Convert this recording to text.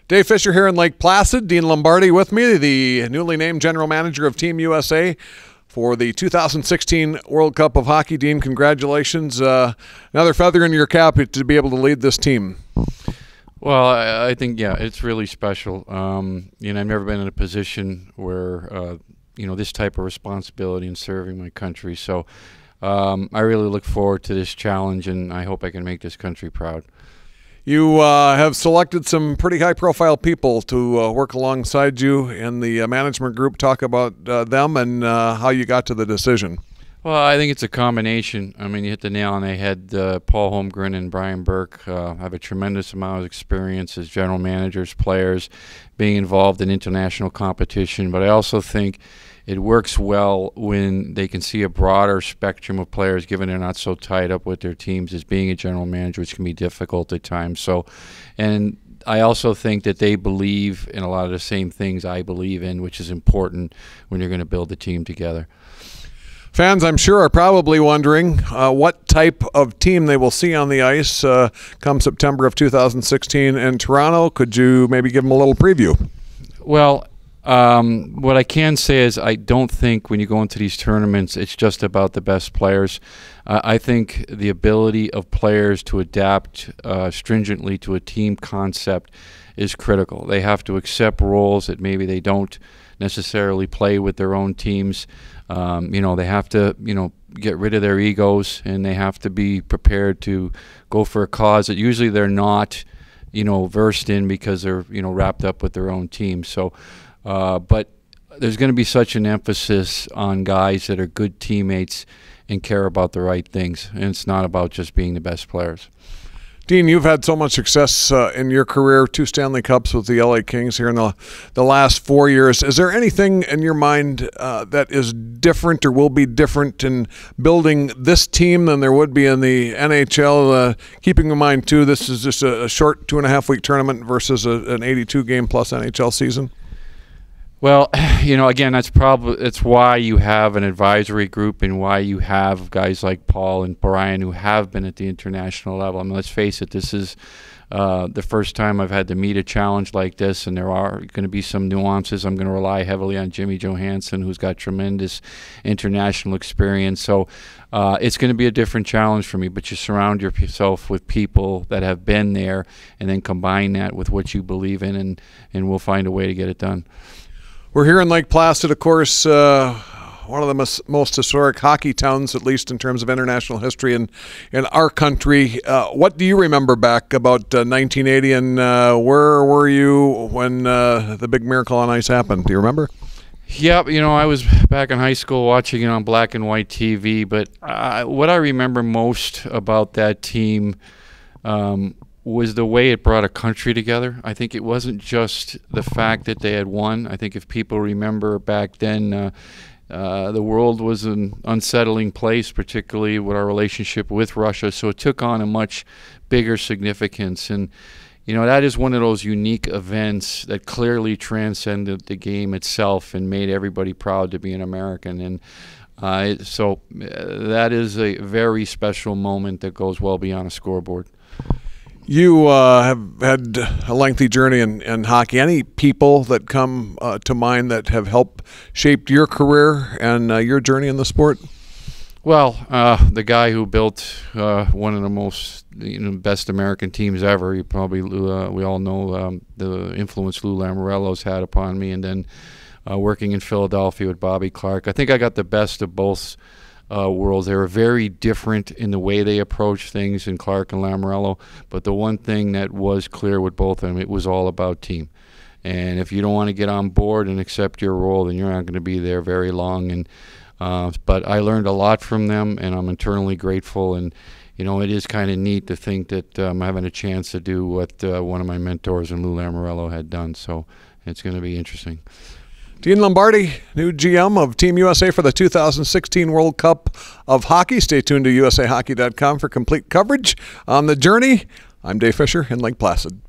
Dave Fisher here in Lake Placid. Dean Lombardi with me, the newly named General Manager of Team USA for the 2016 World Cup of Hockey. Dean, congratulations. Another feather in your cap to be able to lead this team. Well, I think, yeah, it's really special. I've never been in a position where, this type of responsibility in serving my country. So I really look forward to this challenge, and I hope I can make this country proud. You have selected some pretty high-profile people to work alongside you in the management group. Talk about them and how you got to the decision. Well, I think it's a combination. I mean, you hit the nail on the head. Paul Holmgren and Brian Burke have a tremendous amount of experience as general managers, players, being involved in international competition. But I also think it works well when they can see a broader spectrum of players, given they're not so tied up with their teams as being a general manager, which can be difficult at times. So, and I also think that they believe in a lot of the same things I believe in, which is important when you're going to build a team together. Fans, I'm sure, are probably wondering what type of team they will see on the ice come September of 2016 in Toronto. Could you maybe give them a little preview? Well, what I can say is I don't think when you go into these tournaments it's just about the best players. I think the ability of players to adapt stringently to a team concept is critical. They have to accept roles that maybe they don't necessarily play with their own teams. They have to, get rid of their egos, and they have to be prepared to go for a cause that usually they're not, versed in because they're, wrapped up with their own team. So, but there's going to be such an emphasis on guys that are good teammates and care about the right things, and it's not about just being the best players. Dean, you've had so much success in your career, 2 Stanley Cups with the LA Kings here in the last 4 years. Is there anything in your mind that is different or will be different in building this team than there would be in the NHL? Keeping in mind, too, this is just a short 2.5-week tournament versus an 82-game plus NHL season? Well, again, it's why you have an advisory group and why you have guys like Paul and Brian who have been at the international level. I mean, let's face it, this is the first time I've had to meet a challenge like this, and there are going to be some nuances. I'm going to rely heavily on Jimmy Johansson, who's got tremendous international experience. So it's going to be a different challenge for me, but you surround yourself with people that have been there and then combine that with what you believe in, and we'll find a way to get it done. We're here in Lake Placid, of course, one of the most historic hockey towns, at least in terms of international history in our country. What do you remember back about 1980, and where were you when the big Miracle on Ice happened? Do you remember? Yep, I was back in high school watching it on black and white TV, but what I remember most about that team was the way it brought a country together. I think it wasn't just the fact that they had won. I think if people remember back then, the world was an unsettling place, particularly with our relationship with Russia, so it took on a much bigger significance. And, that is one of those unique events that clearly transcended the game itself and made everybody proud to be an American. And so that is a very special moment that goes well beyond a scoreboard. You have had a lengthy journey in hockey. Any people that come to mind that have helped shape your career and your journey in the sport? Well, the guy who built one of the most best American teams ever. You probably we all know the influence Lou Lamoriello's had upon me, and then working in Philadelphia with Bobby Clarke. I think I got the best of both worlds. They were very different in the way they approached things in Clarke and Lamoriello, but the one thing that was clear with both of them, it was all about team. And if you don't want to get on board and accept your role, then you're not going to be there very long. And but I learned a lot from them, and I'm eternally grateful. And it is kind of neat to think that I'm having a chance to do what one of my mentors and Lou Lamoriello had done. So it's going to be interesting. Dean Lombardi, new GM of Team USA for the 2016 World Cup of Hockey. Stay tuned to usahockey.com for complete coverage on the journey. I'm Dave Fisher in Lake Placid.